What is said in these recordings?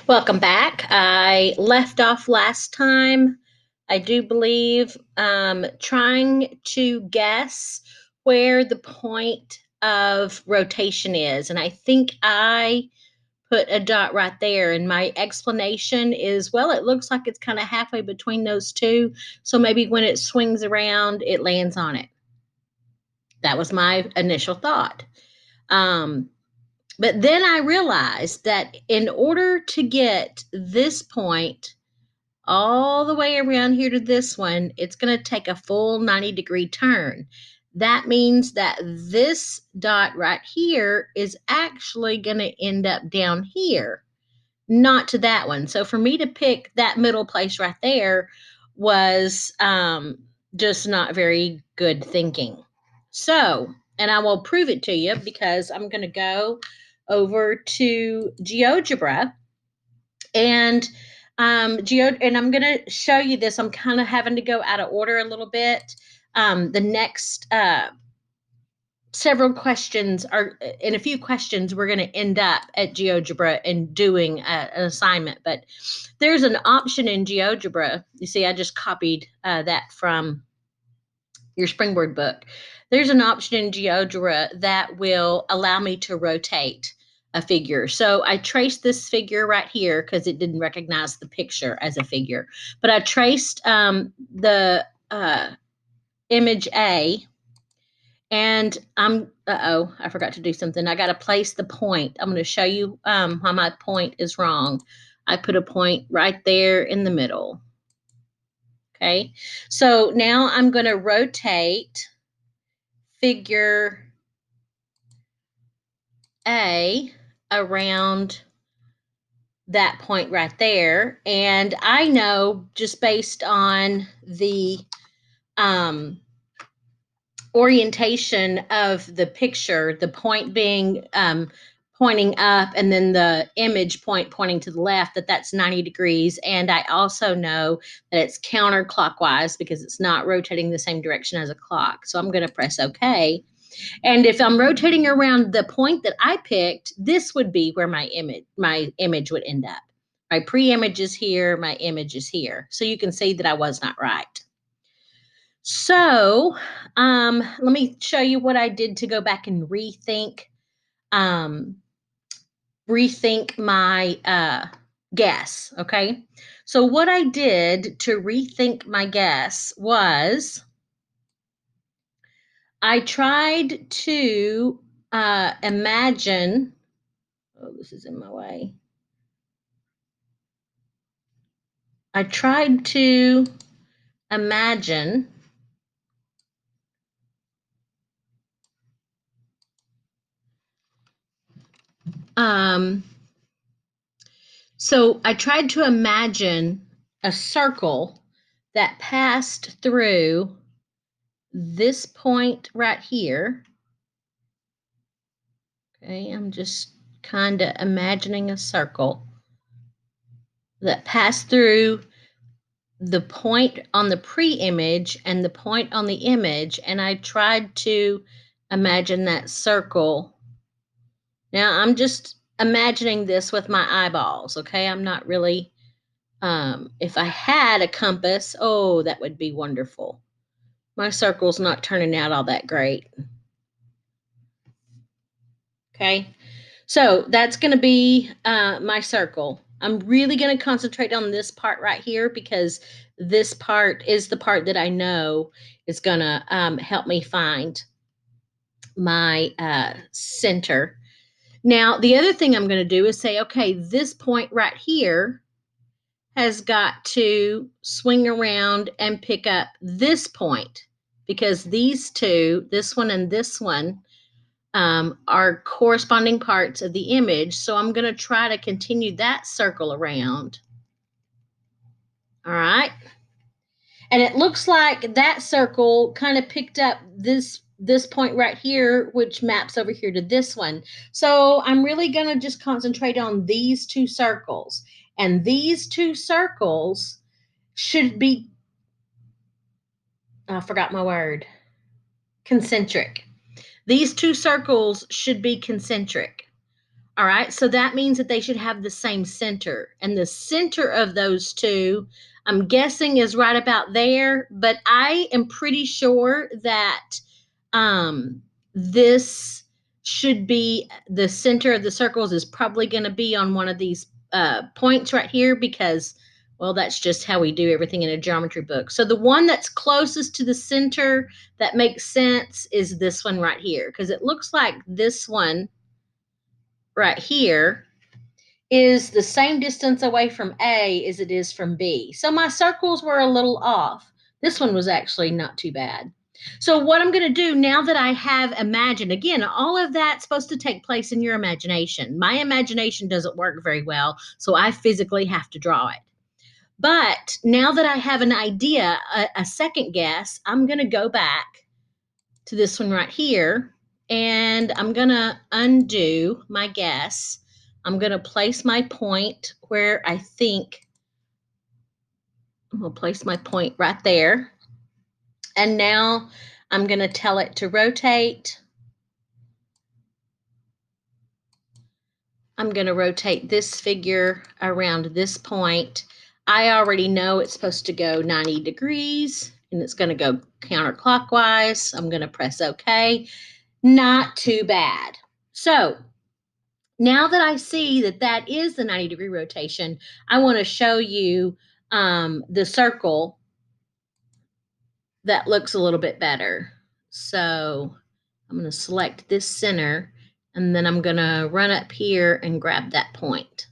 Welcome back. I left off last time, I do believe, trying to guess where the point of rotation is. And I think I put a dot right there. And my explanation is well, it looks like it's kind of halfway between those two. So maybe when it swings around, it lands on it. That was my initial thought. Um, but then I realized that in order to get this point all the way around here to this one, it's going to take a full 90-degree turn. That means that this dot right here is actually going to end up down here, not to that one. So for me to pick that middle place right there was just not very good thinking. So, and I will prove it to you because I'm going to go over to GeoGebra and and I'm going to show you this. I'm kind of having to go out of order a little bit. The next several questions are in a few questions we're going to end up at GeoGebra and doing an assignment, but there's an option in GeoGebra. You see, I just copied that from your Springboard book. There's an option in GeoGebra that will allow me to rotate a figure. So I traced this figure right here because it didn't recognize the picture as a figure, but I traced the image A. And I forgot to do something. I got to place the point. I'm going to show you why my point is wrong. I put a point right there in the middle. Okay. So now I'm going to rotate figure A around that point right there. And I know just based on the orientation of the picture, the point being pointing up and then the image point pointing to the left, that's 90 degrees. And I also know that it's counterclockwise because it's not rotating the same direction as a clock. So I'm going to press OK. And if I'm rotating around the point that I picked, this would be where my image would end up. My pre-image is here, my image is here. So you can see that I was not right. So let me show you what I did to go back and rethink my guess. Okay. So what I did to rethink my guess was I tried to imagine. Oh, this is in my way. I tried to imagine so I tried to imagine a circle that passed through this point right here. Okay, I'm just kind of imagining a circle that passed through the point on the pre-image and the point on the image, and I tried to imagine that circle. Now I'm just imagining this with my eyeballs, okay? I'm not really if I had a compass, oh, that would be wonderful. My circle's not turning out all that great. Okay, so that's going to be my circle. I'm really going to concentrate on this part right here because this part is the part that I know is going to help me find my center. Now, the other thing I'm going to do is say, okay, this point right here has got to swing around and pick up this point because these two, this one and this one, are corresponding parts of the image. So I'm going to try to continue that circle around. All right. And it looks like that circle kind of picked up this point right here, which maps over here to this one. So I'm really going to just concentrate on these two circles. And these two circles should be, I forgot my word, concentric. These two circles should be concentric. All right, so that means that they should have the same center. And the center of those two, I'm guessing, is right about there, but I am pretty sure that this should be the center of the circles is probably going to be on one of these points right here because, well, that's just how we do everything in a geometry book. So the one that's closest to the center that makes sense is this one right here because it looks like this one right here is the same distance away from A as it is from B. So my circles were a little off. This one was actually not too bad. So what I'm going to do now that I have imagined, again, all of that's supposed to take place in your imagination. My imagination doesn't work very well, so I physically have to draw it. But now that I have an idea, a second guess, I'm going to go back to this one right here, and I'm going to undo my guess. I'm going to place my point where I think I'm going to place my point right there. And now I'm going to tell it to rotate. I'm going to rotate this figure around this point. I already know it's supposed to go 90 degrees and it's going to go counterclockwise. I'm going to press OK. Not too bad. So now that I see that that is the 90-degree rotation, I want to show you the circle that looks a little bit better. So I'm going to select this center, and then I'm going to run up here and grab that point.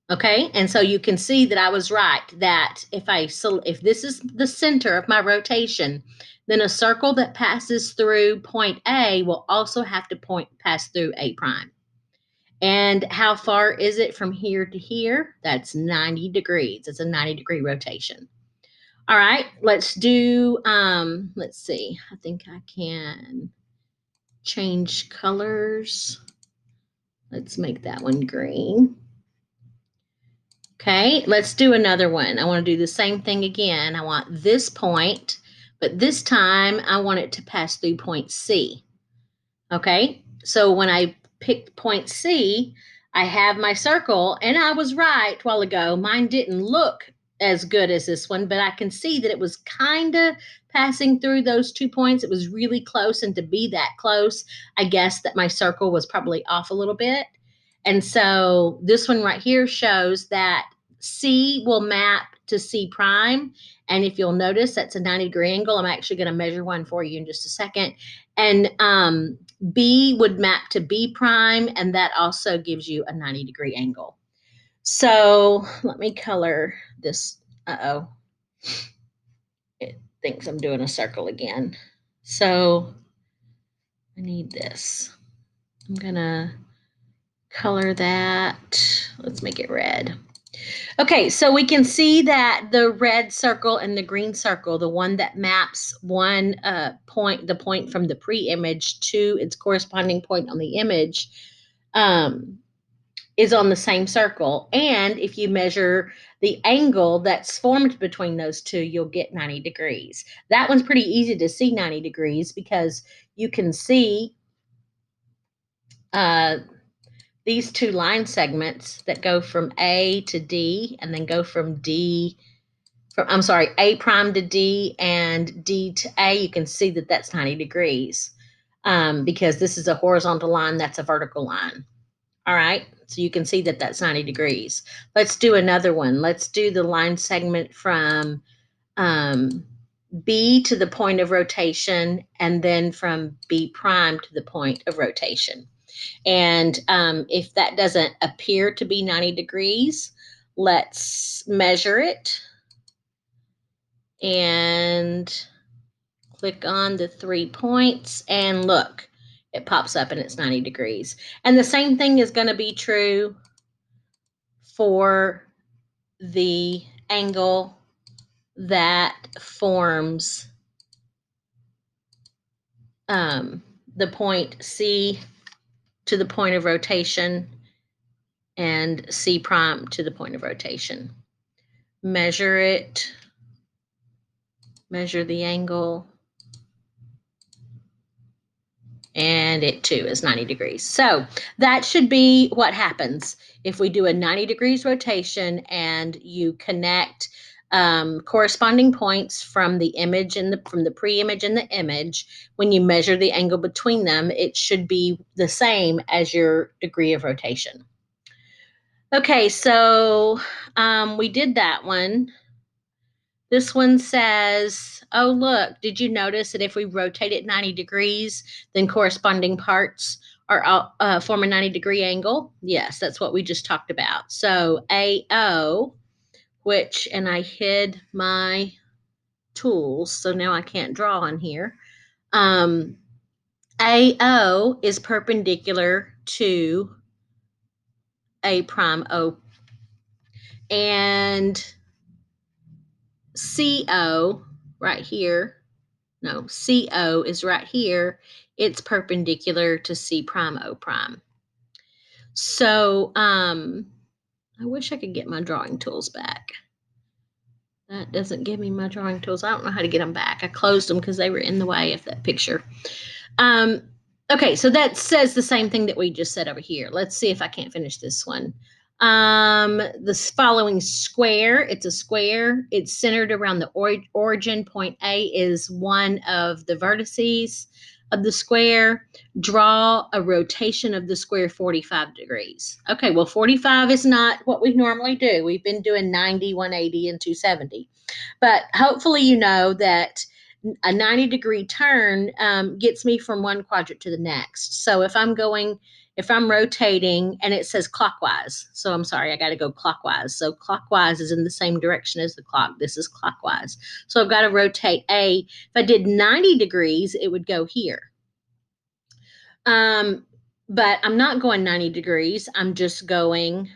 Okay, and so you can see that I was right, that if this is the center of my rotation, then a circle that passes through point A will also have to pass through A prime. And how far is it from here to here? That's 90 degrees. It's a 90-degree rotation. All right, let's do, let's see. I think I can change colors. Let's make that one green. Okay, let's do another one. I want to do the same thing again. I want this point, but this time I want it to pass through point C. Okay, so when I picked point C, I have my circle, and I was right a while ago. Mine didn't look as good as this one, but I can see that it was kind of passing through those 2 points. It was really close, and to be that close, I guess that my circle was probably off a little bit. And so this one right here shows that C will map to C prime. And if you'll notice, that's a 90-degree angle. I'm actually going to measure one for you in just a second. And B would map to B prime, and that also gives you a 90-degree angle. So let me color this. Uh-oh. It thinks I'm doing a circle again. So I need this. I'm going to color that. Let's make it red. Okay, so we can see that the red circle and the green circle, the one that maps one point, the point from the pre-image to its corresponding point on the image, is on the same circle. And if you measure the angle that's formed between those two, you'll get 90 degrees. That one's pretty easy to see 90 degrees because you can see these two line segments that go from A to D and then go from A prime to D and D to A. You can see that that's 90 degrees because this is a horizontal line, that's a vertical line. All right, so you can see that that's 90 degrees. Let's do another one. Let's do the line segment from B to the point of rotation and then from B prime to the point of rotation. And if that doesn't appear to be 90 degrees, let's measure it and click on the 3 points and look, it pops up and it's 90 degrees. And the same thing is going to be true for the angle that forms the point C to the point of rotation and C prime to the point of rotation. Measure it, measure the angle, and it too is 90 degrees. So that should be what happens if we do a 90 degrees rotation and you connect corresponding points from the image and from the pre-image and the image. When you measure the angle between them, it should be the same as your degree of rotation. Okay, so we did that one. This one says, oh, look, did you notice that if we rotate it 90 degrees, then corresponding parts are form a 90-degree angle? Yes, that's what we just talked about. So AO, which, and I hid my tools, so now I can't draw on here. AO is perpendicular to A prime O. And CO right here, no, CO is right here. It's perpendicular to C prime O prime. So I wish I could get my drawing tools back. That doesn't give me my drawing tools. I don't know how to get them back. I closed them because they were in the way of that picture. Okay, so that says the same thing that we just said over here. Let's see if I can't finish this one. This following square, it's a square. It's centered around the origin. Point A is one of the vertices of the square. Draw a rotation of the square 45 degrees. Okay, well, 45 is not what we normally do. We've been doing 90, 180, and 270. But hopefully you know that a 90-degree turn gets me from one quadrant to the next. So if I'm rotating and it says clockwise, so I'm sorry, I got to go clockwise. So clockwise is in the same direction as the clock. This is clockwise. So I've got to rotate A. If I did 90 degrees, it would go here. But I'm not going 90 degrees. I'm just going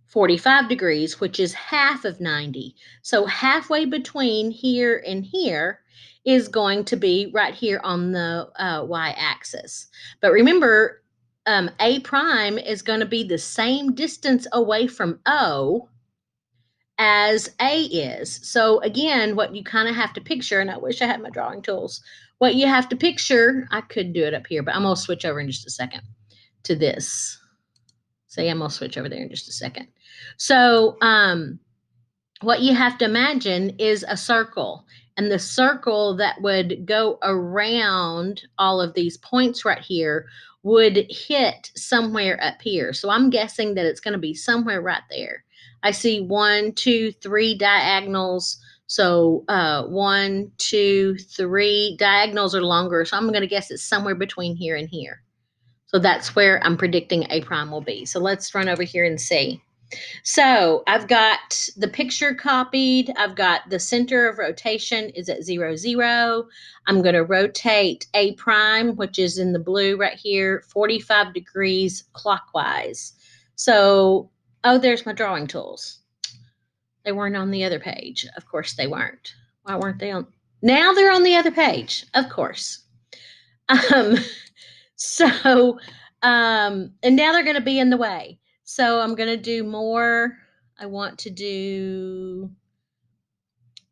45 degrees, which is half of 90. So halfway between here and here is going to be right here on the y-axis. But remember, A prime is going to be the same distance away from O as A is. So again, what you kind of have to picture, and I wish I had my drawing tools, what you have to picture, I could do it up here, but I'm going to switch over in just a second to this. Say I'm going to switch over there in just a second. So what you have to imagine is a circle, and the circle that would go around all of these points right here would hit somewhere up here. So I'm guessing that it's going to be somewhere right there. I see 1, 2, 3 diagonals. So 1, 2, 3 diagonals are longer. So I'm going to guess it's somewhere between here and here. So that's where I'm predicting A prime will be. So let's run over here and see. So I've got the picture copied. I've got the center of rotation is at 0, 0. I'm going to rotate A prime, which is in the blue right here, 45 degrees clockwise. So, oh, there's my drawing tools. They weren't on the other page. Of course they weren't. Why weren't they on? Now they're on the other page, of course. So, and now they're going to be in the way. So I'm going to do more. I want to do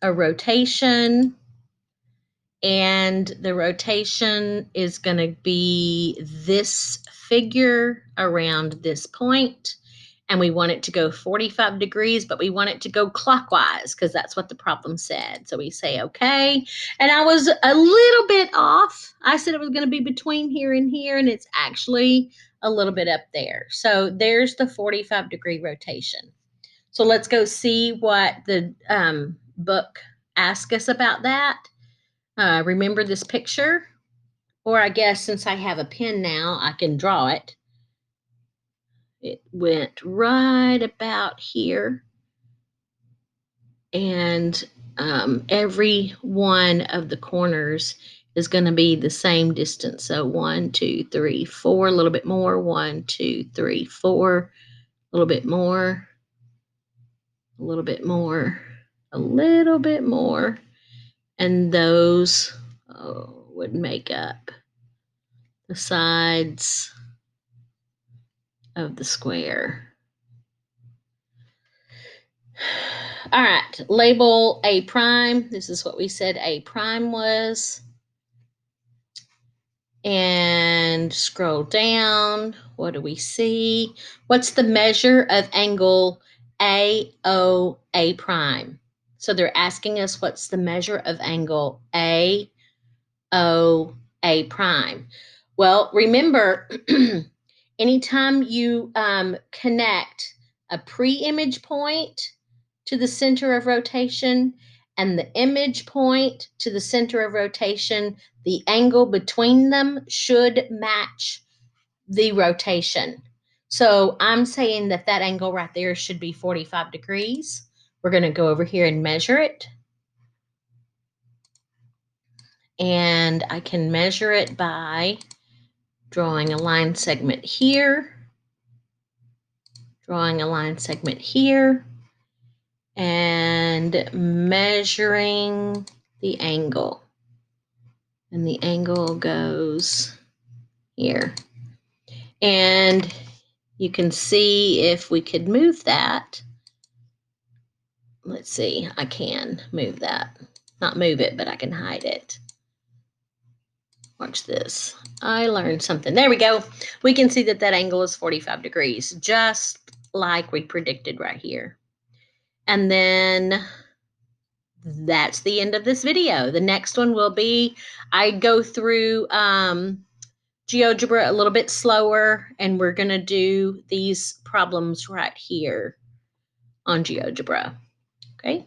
a rotation, and the rotation is going to be this figure around this point, and we want it to go 45 degrees, but we want it to go clockwise because that's what the problem said. So we say, okay. And I was a little bit off. I said it was going to be between here and here, and it's actually a little bit up there. So there's the 45-degree rotation. So let's go see what the book asks us about that. Remember this picture? Or I guess since I have a pen now, I can draw it. It went right about here. And every one of the corners is going to be the same distance. So 1, 2, 3, 4, a little bit more. 1, 2, 3, 4, a little bit more, a little bit more, a little bit more. And those would make up the sides of the square. All right, label A prime. This is what we said A prime was. And scroll down. What do we see? What's the measure of angle AOA prime? So they're asking us what's the measure of angle AOA prime. Well, remember, anytime you connect a pre-image point to the center of rotation and the image point to the center of rotation, the angle between them should match the rotation. So I'm saying that that angle right there should be 45 degrees. We're going to go over here and measure it. And I can measure it by drawing a line segment here, drawing a line segment here, and measuring the angle. And the angle goes here. And you can see if we could move that. Let's see, I can move that. Not move it, but I can hide it. Watch this. I learned something. There we go. We can see that that angle is 45 degrees, just like we predicted right here. And then that's the end of this video. The next one will be, I go through GeoGebra a little bit slower, and we're going to do these problems right here on GeoGebra. Okay.